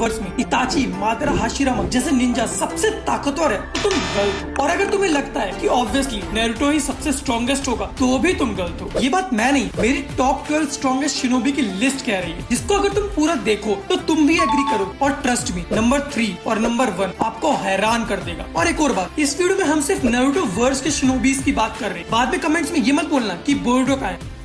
वर्ष में इताची, मादरा, हाशिरामा जैसे निंजा सबसे ताकतवर है तो तुम गलत हो। और अगर तुम्हें लगता है कि ऑब्वियसली नारुतो ही सबसे स्ट्रॉन्गेस्ट होगा तो भी तुम गलत हो। ये बात मैं नहीं, मेरी टॉप 12 स्ट्रॉन्गेस्ट शिनोबी की लिस्ट कह रही है, जिसको अगर तुम पूरा देखो तो तुम भी एग्री करो। और ट्रस्ट मी, नंबर 3 और नंबर 1 आपको हैरान कर देगा। और एक और बात, इस वीडियो में हम सिर्फ नारुतो वर्स के शिनोबीज की बात कर रहे हैं। बाद में कमेंट्स में ये मत बोलना कि बोरुतो का है।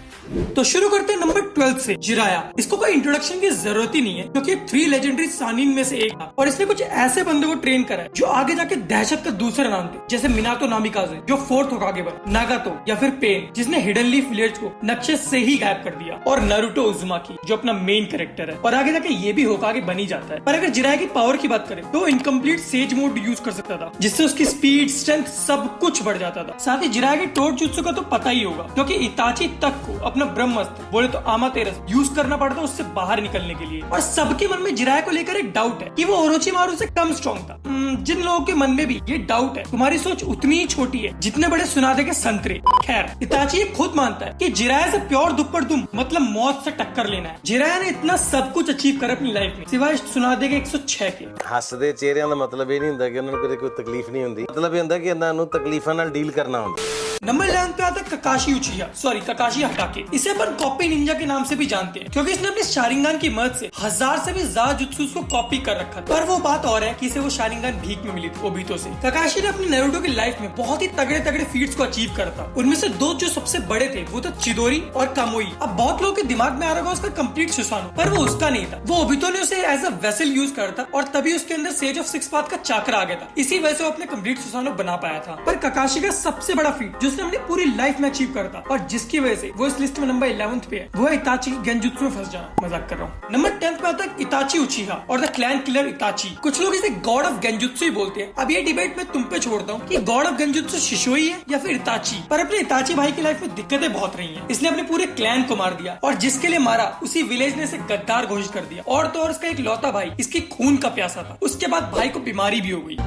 तो शुरू करते हैं नंबर 12 से, जिराया। इसको कोई इंट्रोडक्शन की जरूरत ही नहीं है क्योंकि 3 लेजेंडरी सानिन में से एक था और इसने कुछ ऐसे बंदों को ट्रेन करा है जो आगे जाके दहशत का दूसरा नाम थे, जैसे मिनातो नामिकाजे जो 4th होकागे बना, नागातो या फिर पेन जिसने हिडन लीफ विलेज को नक्शे से ही गायब कर दिया, और नारुतो उजुमाकी जो अपना मेन कैरेक्टर है और आगे जाके ये भी होकागे बन ही जाता है। पर अगर जिराया की पावर की बात करें तो इनकम्प्लीट सेज मोड यूज कर सकता था, जिससे उसकी स्पीड, स्ट्रेंथ सब कुछ बढ़ जाता था। साथ ही जिराया के टोट जुत्सु का तो पता ही होगा क्योंकि इताची तक को अपना ब्रह्मास्त्र बोले तो आमातेरस यूज करना पड़ता उससे बाहर निकलने के लिए। और सबके मन में जिराया को लेकर एक डाउट है कि वो ओरोचिमारू से कम स्ट्रॉन्ग था। जिन लोगों के मन में भी ये डाउट है, तुम्हारी सोच उतनी ही छोटी है जितने बड़े सुनादे के संतरे। खैर, इताची खुद मानता है कि जिराया से प्योर दुप्पड़ दुम मतलब मौत से टक्कर लेना है। जिराया ने इतना सब कुछ अचीव कर अपनी लाइफ में सिवाय सुनादे के 106 के। हसदे चेहरिਆਂ ਦਾ मतलब ਇਹ ਨਹੀਂ ਹੁੰਦਾ ਕਿ ਉਹਨਾਂ ਨੂੰ ਕਦੇ ਕੋਈ ਤਕਲੀਫ ਨਹੀਂ ਹੁੰਦੀ, मतलब ਇਹ ਹੁੰਦਾ ਕਿ ਇਹਨਾਂ ਨੂੰ तकलीफां ਨਾਲ डील करना ਹੁੰਦਾ। नंबर 11 पे आता है ककाशी उचिया, सॉरी ककाशी हटाके। इसे अपन कॉपी निंजा के नाम से भी जानते हैं क्योंकि इसने अपने शारिंगान की मदद से 1000 से भी ज्यादा जुत्सुस को कॉपी कर रखा था। पर वो बात और है कि इसे वो शारिंगान भीख में मिली थी ओबितो से। ककाशी ने अपनी नारुतो की लाइफ में बहुत ही तगड़े तगड़े फीट्स को अचीव करा था। उनमें से 2 जो सबसे बड़े थे वो तो चिदोरी और कामोई। अब बहुत लोगों के दिमाग में आ रहा होगा उसका कंप्लीट सुसानो, पर वो उसका नहीं था। वो ओबितो ने उसे एज अ वेसल यूज करा था और तभी उसके अंदर सेज ऑफ 6 पाथ का चाकरा आ गया था। इसी वजह से वो अपने कंप्लीट सुसानो बना पाया था। पर ककाशी का सबसे बड़ा फीट जो उसने अपनी पूरी लाइफ में अचीव करता और जिसकी वजह से वो इस लिस्ट में नंबर 11 पे है, वो है इताची की गेंजुत्सु में फंस जाना। मजाक कर रहा हूँ। नंबर 10 पे आता है इताची उचिहा और द क्लैन किलर इताची। कुछ लोग इसे गॉड ऑफ गेंजुत्सु ही बोलते हैं। अब ये डिबेट मैं तुम पे छोड़ता हूँ कि गॉड ऑफ गेंजुत्सु शिशोई है या फिर इताची। पर अपने इताची भाई की लाइफ में दिक्कतें बहुत रही हैं। इसने अपने पूरे क्लैन को मार दिया और जिसके लिए मारा उसी विलेज ने इसे गद्दार घोषित कर दिया। और तो और उसका एक लौता भाई इसकी खून का प्यासा था। उसके बाद भाई को बीमारी भी हो गई।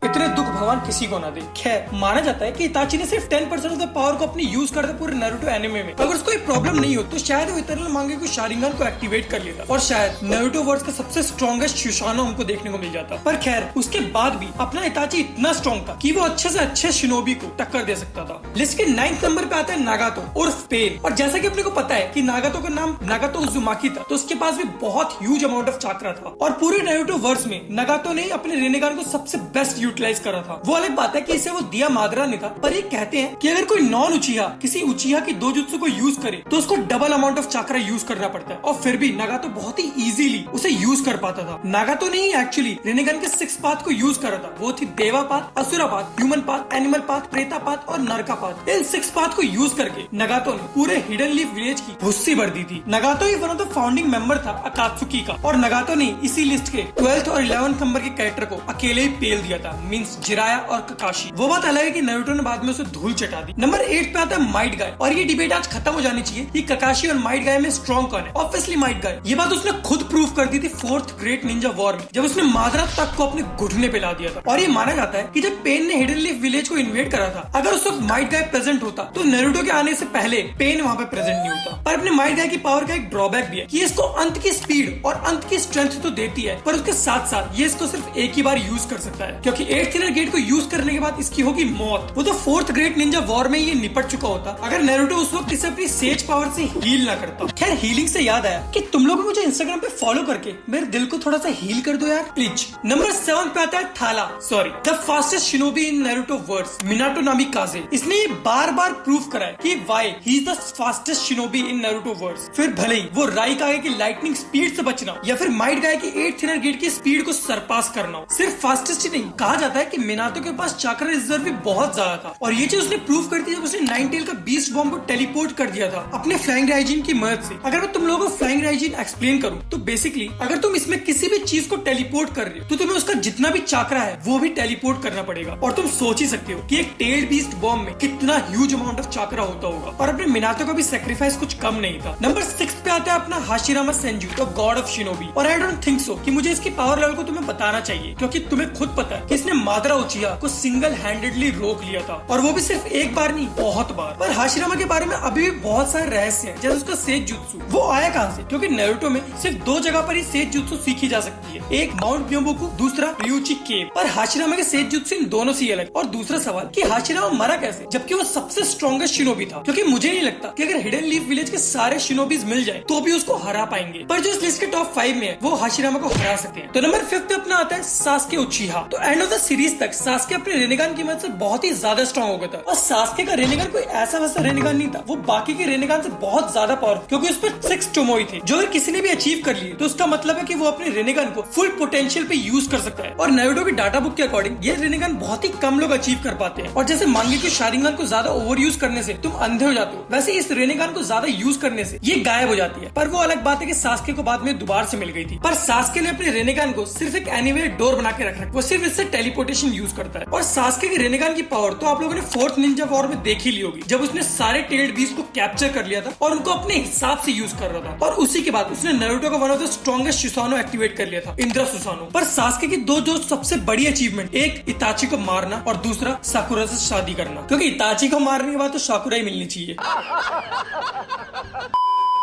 इतने दुख भगवान किसी को ना दे। खैर, माना जाता है कि इताची ने सिर्फ 10% ऑफ द पावर को अपनी यूज करते पूरे नारुतो एनिमे में। अगर उसको कोई प्रॉब्लम नहीं हो तो शायद वो इतरनल मांगे को शारिंगान को एक्टिवेट कर लेता और शायद नारुतो वर्स का सबसे स्ट्रॉन्गेस्ट सुसानो हमको देखने को मिल जाता। पर खैर, उसके बाद भी अपना इताची इतना स्ट्रॉन्ग था कि वो अच्छे से अच्छे शिनोबी को टक्कर दे सकता था। लिस्ट के 9th नंबर पे आता है नागातो उर्फ पेन। और जैसा कि अपने को पता है कि नागातो का नाम नागातो उजुमाकी था, तो उसके पास भी बहुत ह्यूज अमाउंट ऑफ चाकरा था और पूरे नारुतो वर्स में नागातो ने अपने रेनेगान को सबसे बेस्ट यूटिलाइज करा था। वो अलग बात है कि इसे वो दिया मादरा ने था, पर ये कहते हैं कि अगर कोई नॉन उचिहा किसी उचिहा की 2 जुत्सु को यूज करे तो उसको double amount of chakra use करना पड़ता है और फिर भी नागातो बहुत ही इजीली उसे यूज कर पाता था। नागातो ने ही एक्चुअली रेनेगन के 6 पाथ को यूज करा था। वो थी देवा पाथ, असुरा path, human path, animal path, प्रेता पाथ और नरका पाथ। इन 6 पाथ को यूज करके नागातो ने पूरे हिडन लीफ विलेज की भुस्सी भर दी थी। नागातो ही one of the founding member था अकात्सुकी का और नागातो ने इसी लिस्ट के 12th और 11th नंबर के कैरेक्टर को अकेले ही पेल दिया था, मींस जिराया और ककाशी। वो बात अलग है कि नारुतो ने बाद में उसे धूल चटा दी। नंबर 8 पे आता है माइट गाय और ये डिबेट आज खत्म हो जानी चाहिए कि ककाशी और माइट गाय में स्ट्रॉन्ग कौन है। Obviously Might Guy. ये बात उसने खुद प्रूव कर दी थी 4th ग्रेट निंजा वॉर में, जब उसने मादरा तक को अपने घुटने पे ला दिया था। और ये माना जाता है कि जब पेन ने हिडन लीफ विलेज को इन्वेड करा था, अगर उस वक्त माइट गाय प्रेजेंट होता तो नारुतो के आने से पहले पेन वहाँ पे प्रेजेंट नहीं होता। पर अपने माइट गाय की पावर का एक ड्रॉबैक भी है कि इसको अंत की स्पीड और अंत की स्ट्रेंथ तो देती है, पर उसके साथ साथ ये इसको सिर्फ एक ही बार यूज कर सकता है क्योंकि 8th इनर गेट को यूज करने के बाद इसकी होगी मौत। वो तो 4th ग्रेट निंजा वॉर में ये निपट चुका होता अगर नारुतो उस वक्त इसे अपनी सेज पावर से हील ना करता। खैर, हीलिंग से याद आया कि तुम लोग मुझे इंस्टाग्राम पे फॉलो करके मेरे दिल को थोड़ा सा हील कर दो यार प्लीज। नंबर 7 पे आता है थाला, sorry the fastest shinobi in Naruto verse, Minato Namikaze. इसने ये बार बार प्रूव करा है कि why he is the fastest shinobi in Naruto verse. फिर भले ही वो राइकागे की लाइटनिंग स्पीड से बचना या फिर माइट गाय की 8th इनर गेट की स्पीड को सरपास करना हो, सिर्फ फास्टेस्ट ही नहीं, कहा जाता है कि मिनातो के पास चाकरा रिजर्व भी बहुत ज्यादा था। और ये चीज उसने प्रूव कर दी जब उसने 9 टेल का बीस्ट बॉम्ब को टेलीपोर्ट कर दिया था अपने फ्लाइंग राइजिन की मदद से। अगर मैं तुम लोगों को फ्लाइंग राइजिन एक्सप्लेन करूं तो बेसिकली अगर तुम इसमें किसी भी चीज को टेलीपोर्ट कर रहे हो तो तुम्हें उसका जितना भी चाकरा है वो भी टेलीपोर्ट करना पड़ेगा। और तुम सोच ही सकते हो कि एक टेल्ड बीस्ट बॉम्ब में कितना ह्यूज अमाउंट ऑफ चाकरा होता होगा। और अपने मिनातो का भी सैक्रिफाइस कुछ कम नहीं था। नंबर 6 पे आता है अपना Hashirama Senju, the God of shinobi. और आई डोंट थिंक सो कि मुझे इसकी पावर लेवल को तुम्हें बताना चाहिए क्योंकि तुम्हें खुद पता है कि इसने जिसने मादरा उचिया को सिंगल हैंडेडली रोक लिया था, और वो भी सिर्फ एक बार नहीं, बहुत बार। पर हाशिरामा के बारे में अभी भी बहुत सारे रहस्य हैं, जैसे उसका सेज जुत्सु। वो आया कहाँ से? क्योंकि नारुतो में सिर्फ 2 जगह पर ही सेज जुत्सु सीखी जा सकती है, एक माउंट म्योबोकू, दूसरा ryuchi केव। पर हाशिरामा के सेज जुत्सु इन दोनों से अलग। और दूसरा सवाल कि हाशिरामा मरा कैसे, जबकि वो सबसे स्ट्रॉन्गेस्ट शिनोबी था? क्योंकि मुझे नहीं लगता कि अगर हिडन लीफ विलेज के सारे शिनोबीज मिल जाए तो भी उसको हरा पाएंगे। पर जो इस लिस्ट के टॉप 5 में है वो हाशिरामा को हरा सकते हैं। तो नंबर 5 पे अपना आता है सास्के उचिहा। तो एंड ऑफ द सीरीज तक सास्के अपने रेनेगान की मदद से बहुत ही ज्यादा स्ट्रॉन्ग हो गया था, और सास्के का रेनेगान कोई ऐसा वैसा रेनेगान नहीं था, वो बाकी के रेनेगान से बहुत ज्यादा पावरफुल, क्योंकि उस पर 6 टोमोई थे, जो अगर किसी ने भी अचीव कर लिए तो उसका मतलब है कि वो अपने रेनेगान को फुल पोटेंशियल पे यूज कर सकता है। और नारुतो की डाटा बुक के अकॉर्डिंग ये रेनेगान बहुत ही कम लोग अचीव कर पाते हैं। और जैसे मांगेक्यू शारिंगन को ज्यादा ओवर यूज करने से तुम अंधे हो जाते हो, वैसे इस रेनेगान को ज्यादा यूज करने से ये गायब हो जाती है। पर वो अलग बात है कि सास्के को बाद में दोबारा से मिल गई थी। पर सास्के ने अपने रेनेगान को सिर्फ एक एनीवेयर डोर बना के रखा, वो सिर्फ इससे टेलीपोर्टेशन यूज करता है। और सास्के के रेनेगान की पावर तो आप लोगों ने 4th निंजा वॉर में देखी ली होगी, जब उसने सारे टेल्ड बीस्ट को कैप्चर कर लिया था और उनको अपने हिसाब से यूज कर रहा था। और उसी के बाद उसने नारुतो का one of the strongest Susanoo activate कर लिया था, इंद्रा सुसानो। पर सास्के की दो जो सबसे बड़ी अचीवमेंट, एक इताची को मारना और दूसरा साकुरा से शादी करना, क्योंकि इताची को मारने के बाद तो साकुरा ही मिलनी चाहिए।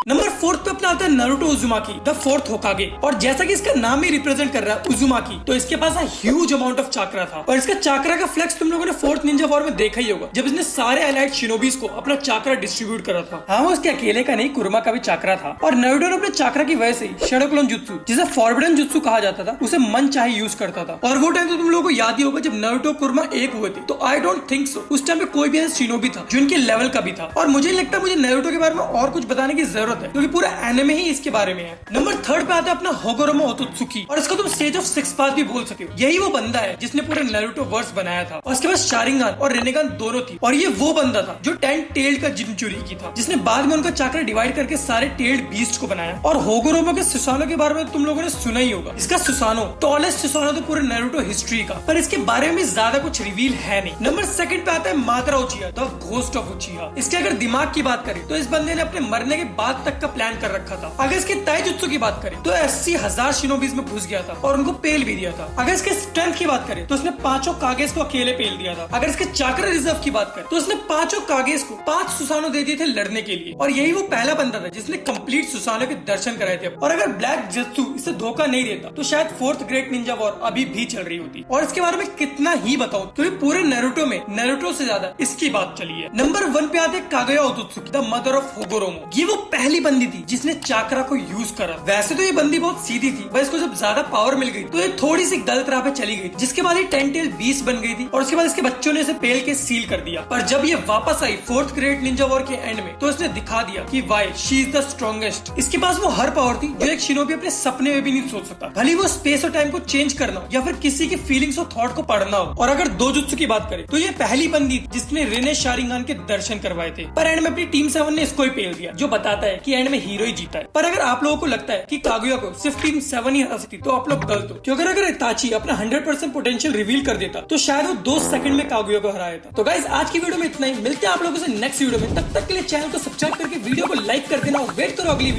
नंबर 4 पे अपना आता है नारुतो उजुमाकी, द 4th होकागे। और जैसा कि इसका नाम ही रिप्रेजेंट कर रहा है उजुमाकी, तो इसके पास ह्यूज अमाउंट ऑफ चाकरा था। और इसका चाकरा का फ्लेक्स तुम लोगों ने 4th निंजा वॉर में देखा ही होगा, जब इसने सारे एलाइड शिनोबीज को अपना चाकरा डिस्ट्रीब्यूट करा था। हाँ, वो उसके अकेले का नहीं, कुरमा का भी चाकरा था। और नारुतो ने अपने चाकरा की वजह से शडोकुलन जुत्सु, जिसे फॉरबिडन जुत्सु कहा जाता था, उसे मन चाहे यूज करता था। और वो टाइम तो तुम लोगों को याद ही होगा जब नारुतो कुरमा एक हुए थे, तो आई डोंट थिंक सो उस टाइम पे कोई भी ऐसा शिनोबी था जो इनके लेवल का भी था। और मुझे लगता है मुझे नारुतो के बारे में और कुछ बताने की जरूरत है, क्योंकि पूरा एनिमे ही इसके बारे में है। नंबर 3 पे आता है अपना होगोरोमो ओतोत्सुकी, और इसको तुम स्टेज ऑफ 6 पाथ भी बोल सकते हो। यही वो बंदा है जिसने पूरे नारुतो वर्स बनाया था, और उसके पास शारिंगन और रेनेगान दोनों थी। और ये वो बंदा था जो 10 टेल्ड का जिनचुरी था, जिसने बाद में उनका चाकरा डिवाइड करके सारे टेल्ड बीस्ट को बनाया। और होगोरोमो के सुसानो के बारे में तुम लोगों ने सुना ही होगा। इसका सुसानो टॉलेस्ट सुसानो तो पूरे नारुतो हिस्ट्री का, पर इसके बारे में ज्यादा कुछ रिवील है नहीं। नंबर 2 पे आता है Madara Uchiha, the ghost of Uchiha. इसके अगर दिमाग की बात करें तो इस बंदे ने अपने मरने के बाद तक का प्लान कर रखा था। अगर इसके ताइजुत्सु की बात करें तो 80,000 शिनोबीज में घुस गया था और उनको पेल भी दिया था। अगर इसके स्ट्रेंथ की बात करें तो उसने 5 कागेस को अकेले पेल दिया था। अगर इसके चाकरा रिजर्व की बात करें तो उसने 5 कागेस को 5 सुसानो दे दिए थे लड़ने के लिए। और यही वो पहला बंदा था जिसने कंप्लीट सुसानो के दर्शन कराए थे। और अगर ब्लैक जत्सु इसे धोखा नहीं देता तो शायद 4th ग्रेट निंजा वॉर अभी भी चल रही होती। और इसके बारे में कितना ही बताऊं, क्योंकि पूरे नारुतो में नारुतो से ज्यादा इसकी बात चली है। नंबर 1 पे आते कागुया ओतोत्सुकी, द मदर ऑफ होगोरोमो। ये वो पहली बंदी थी जिसने चाकरा को यूज करा। वैसे तो ये बंदी बहुत सीधी थी, पर इसको जब ज्यादा पावर मिल गई तो ये थोड़ी सी गलत राह पे चली गई, जिसके बाद ये 10 टेल बीस्ट बन गई थी। और उसके बाद इसके बच्चों ने इसे पेल के सील कर दिया। पर जब ये वापस आई 4th ग्रेट निंजा वॉर के एंड में, तो इसने दिखा दिया कि why she is the strongest. इसके पास वो हर पावर थी जो एक शिनोबी अपने सपने में भी नहीं सोच सकता, भले वो स्पेस और टाइम को चेंज करना हो या फिर किसी की फीलिंग्स और थॉट को पढ़ना हो। और अगर दो जुत्सु की बात करें तो ये पहली बंदी थी जिसने रेने शारिंगन के दर्शन करवाए थे। पर एंड में अपनी टीम 7 ने इसको ही पेल दिया, जो बताता है कि एंड में हीरो ही जीता है। पर अगर आप लोगों को लगता है कि कागुया को सिर्फ टीम 7 ही हरा सकती, तो आप लोग गलत हो। क्योंकि अगर इताची अपना 100% पोटेंशियल रिवील कर देता तो शायद वो 2 सेकंड में कागुया को हरा देता। तो गाइस, आज की वीडियो में इतना ही। मिलते हैं आप लोगों से नेक्स्ट वीडियो में। तब तक के लिए चैनल को सब्सक्राइब करके वीडियो को लाइक कर देना और वेट करो अगली वीडियो।